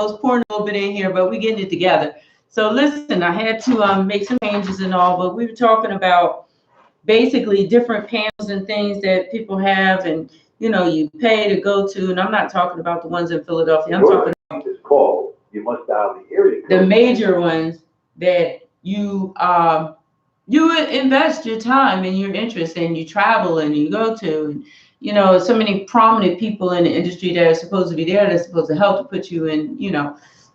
I was pouring a little bit in here, but we getting it together. So listen, I had to make some changes and all, but we were talking about basically different panels and things that people have, and you pay to go to. And I'm not talking about the ones in Philadelphia. I'm talking about this call. You must dial the area code. The major ones that you invest your time and your interest, and you travel and you go to. And, so many prominent people in the industry that are supposed to be there. They're supposed to help to put you in,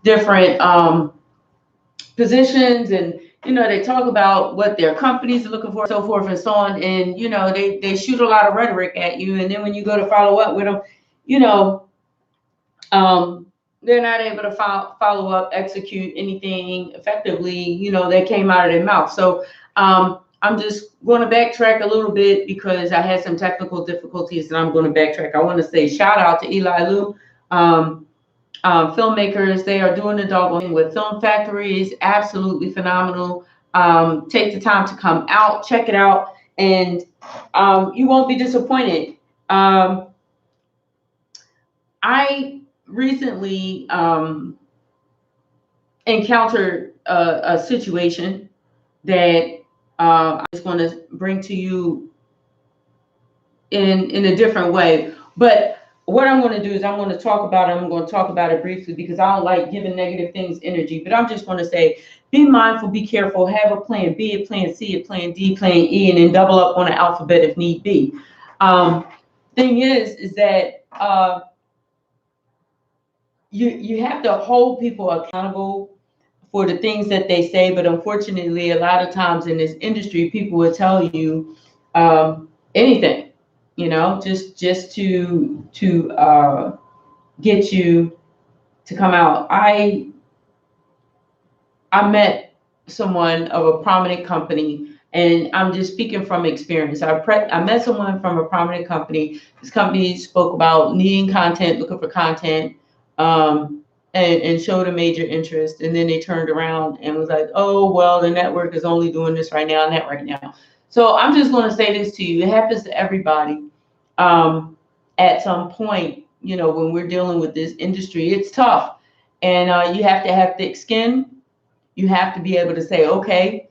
different positions, and they talk about what their companies are looking for, so forth and so on, and they shoot a lot of rhetoric at you, and then when you go to follow up with them, you know they're not able to follow up, execute anything effectively, that came out of their mouth. So I'm just going to backtrack a little bit because I had some technical difficulties, and I'm going to backtrack. I want to say shout out to Eli Liu. Filmmakers, they are doing the doggone thing with Film Factories, absolutely phenomenal. Take the time to come out, check it out, and you won't be disappointed. I recently encountered a situation that I just want to bring to you in a different way. But what I'm going to do is I'm going to talk about it. I'm going to talk about it briefly because I don't like giving negative things energy. But I'm just going to say, be mindful, be careful, have a plan B, a plan C, a plan D, plan E, and then double up on the alphabet if need be. Thing is that you have to hold people accountable for the things that they say. But unfortunately, a lot of times in this industry, people will tell you anything, just to get you to come out. I met someone of a prominent company, and I'm just speaking from experience. I met someone from a prominent company. This company spoke about needing content, looking for content, and showed a major interest. And then they turned around and was like, oh, well, the network is only doing this right now and that right now. So I'm just going to say this to you. It happens to everybody at some point. When we're dealing with this industry, it's tough. And you have to have thick skin. You have to be able to say, okay,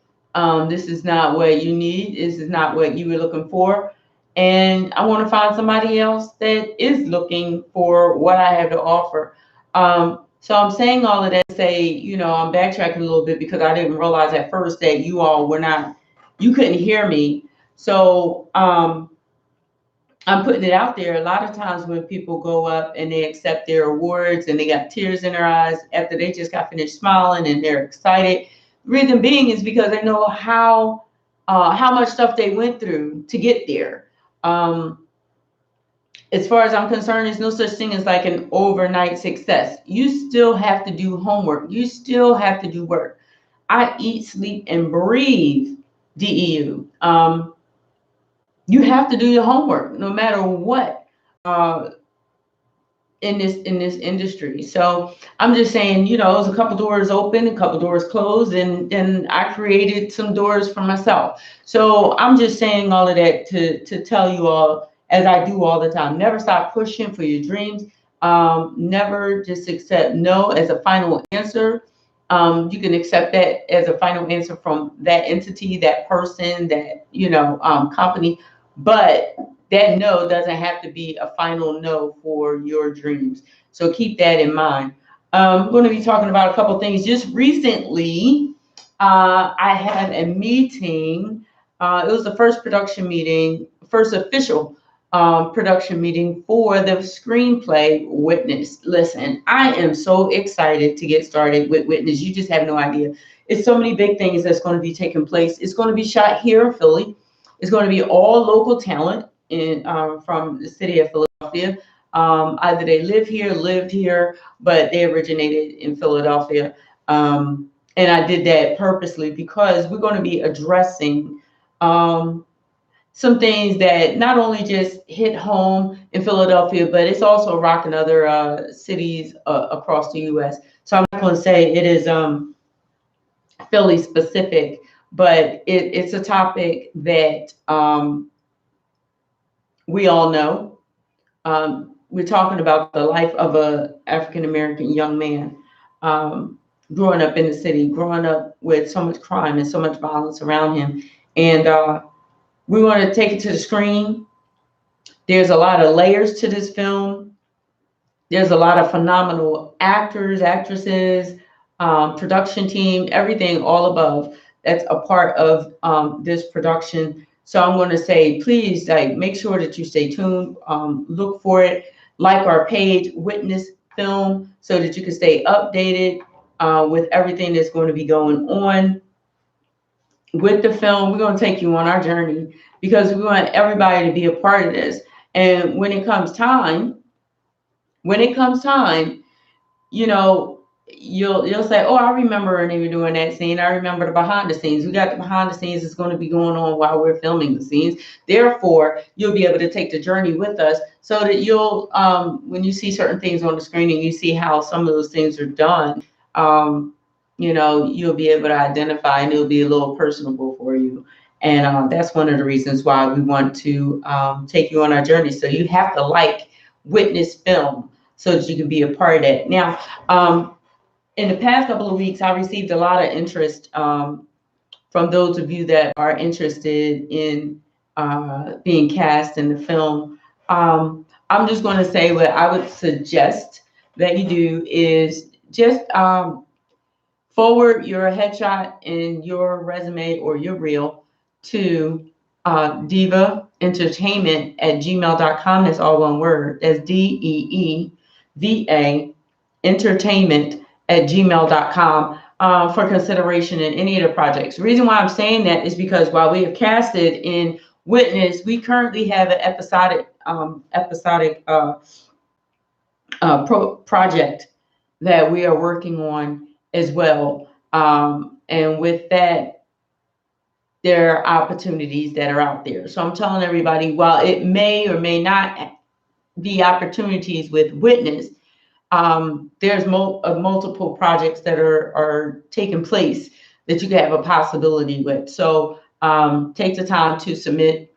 this is not what you need. This is not what you were looking for. And I want to find somebody else that is looking for what I have to offer. So I'm saying all of that to say, I'm backtracking a little bit because I didn't realize at first that you couldn't hear me. So I'm putting it out there. A lot of times when people go up and they accept their awards and they got tears in their eyes after they just got finished smiling and they're excited. The reason being is because they know how much stuff they went through to get there. As far as I'm concerned, there's no such thing as like an overnight success. You still have to do homework. You still have to do work. I eat, sleep, and breathe DEU. You have to do your homework no matter what in this industry. So I'm just saying, there's a couple doors open, a couple doors closed, and then I created some doors for myself. So I'm just saying all of that to tell you all, as I do all the time, never stop pushing for your dreams. Never just accept no as a final answer. You can accept that as a final answer from that entity, that person, that company. But that no doesn't have to be a final no for your dreams. So keep that in mind. I'm going to be talking about a couple things. Just recently, I had a meeting. It was the first official production meeting for the screenplay Witness. Listen, I am so excited to get started with Witness. You just have no idea. It's so many big things that's going to be taking place. It's going to be shot here in Philly. It's going to be all local talent from the city of Philadelphia. Either they lived here, but they originated in Philadelphia. And I did that purposely because we're going to be addressing some things that not only just hit home in Philadelphia, but it's also rocking other cities across the U.S. So I'm not going to say it is Philly specific, but it's a topic that we all know. We're talking about the life of an African-American young man. growing up in the city, growing up with so much crime and so much violence around him. And we want to take it to the screen. There's a lot of layers to this film. There's a lot of phenomenal actors, actresses, production team, everything all above that's a part of this production. So I'm going to say, please, like, make sure that you stay tuned, look for it, like our page, Witness Film, so that you can stay updated with everything that's going to be going on with the film. We're going to take you on our journey because we want everybody to be a part of this. And when it comes time, you know, you'll say, oh, I remember when they were doing that scene. I remember the behind the scenes. We got the behind the scenes that's going to be going on while we're filming the scenes. Therefore, you'll be able to take the journey with us so that you'll, when you see certain things on the screen and you see how some of those things are done, you know, you'll be able to identify and it'll be a little personable for you. And that's one of the reasons why we want to take you on our journey. So you have to like Witness Film so that you can be a part of that. Now, in the past couple of weeks, I received a lot of interest from those of you that are interested in being cast in the film. I'm just going to say what I would suggest that you do is just forward your headshot and your resume or your reel to Deeva Entertainment at gmail.com. That's all one word. That's DEEVA Entertainment at gmail.com for consideration in any of the projects. The reason why I'm saying that is because while we have casted in Witness, we currently have an episodic project that we are working on as well. And with that, there are opportunities that are out there. So I'm telling everybody, while it may or may not be opportunities with Witness, there's multiple projects that are taking place that you can have a possibility with. So take the time to submit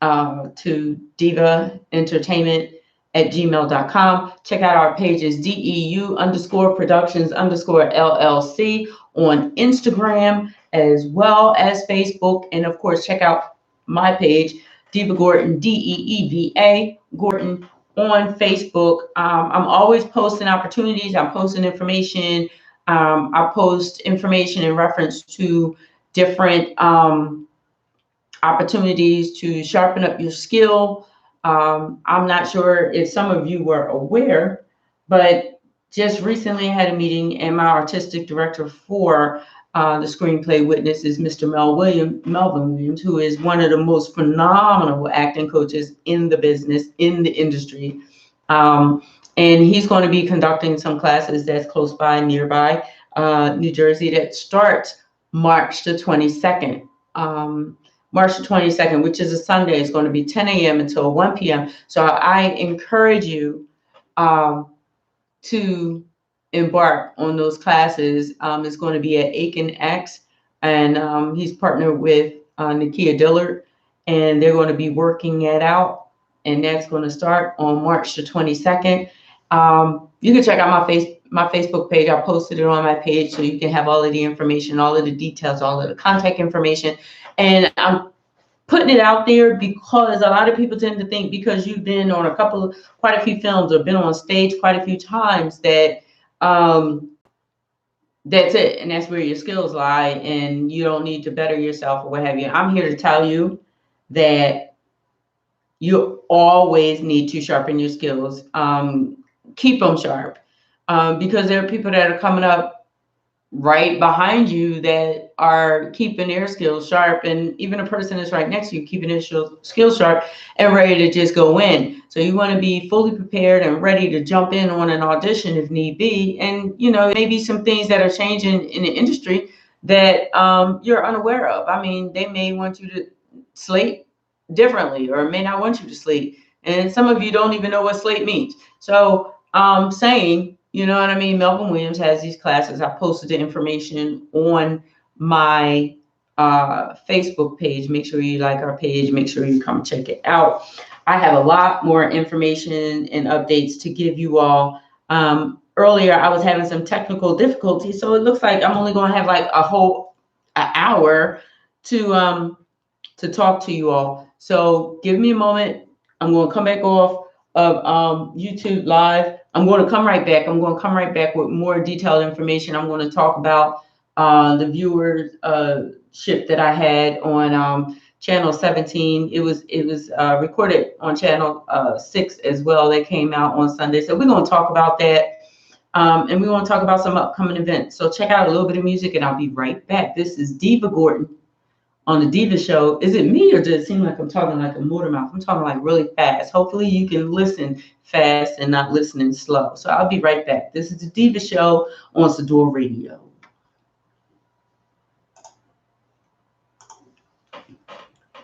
to Deeva Entertainment at gmail.com. Check out our pages, DEU_Productions_LLC on Instagram as well as Facebook. And of course, check out my page, Deeva Gordon, DEEVA Gordon on Facebook. I'm always posting opportunities. I'm posting information. I post information in reference to different opportunities to sharpen up your skill. I'm not sure if some of you were aware, but just recently I had a meeting, and my artistic director for the screenplay Witness is Mr. Melvin Williams, who is one of the most phenomenal acting coaches in the business, in the industry. And he's going to be conducting some classes that's close by, nearby New Jersey, that starts March the 22nd. March the 22nd, which is a Sunday. It's going to be 10 a.m. until 1 p.m. So I encourage you to embark on those classes. It's going to be at Aiken X, and he's partnered with Nakia Dillard, and they're going to be working it out, and that's going to start on March the 22nd. You can check out my Facebook page. I posted it on my page so you can have all of the information, all of the details, all of the contact information. And I'm putting it out there because a lot of people tend to think because you've been on quite a few films or been on stage quite a few times that that's it and that's where your skills lie and you don't need to better yourself or what have you. I'm here to tell you that you always need to sharpen your skills. Keep them sharp because there are people that are coming up right behind you that are keeping their skills sharp, and even a person that's right next to you keeping their skills sharp and ready to just go in. So you want to be fully prepared and ready to jump in on an audition if need be. And you know, maybe some things that are changing in the industry that you're unaware of. I mean, they may want you to slate differently or may not want you to slate, and some of you don't even know what slate means. So I'm saying, you know what I mean? Melvin Williams has these classes. I posted the information on my Facebook page. Make sure you like our page. Make sure you come check it out. I have a lot more information and updates to give you all earlier I was having some technical difficulties, so it looks like I'm only going to have like a whole hour to talk to you all. So give me a moment. I'm going to come back off of YouTube Live. I'm going to come right back. I'm going to come right back with more detailed information. I'm going to talk about the viewership that I had on channel 17. It was recorded on channel 6 as well. That came out on Sunday. So we're going to talk about that. And we want to talk about some upcoming events. So check out a little bit of music and I'll be right back. This is Deeva Gordon on the Deeva Show. Is it me or does it seem like I'm talking like a motor mouth? I'm talking like really fast. Hopefully you can listen fast and not listening slow. So I'll be right back. This is the Deeva Show on Sador Radio.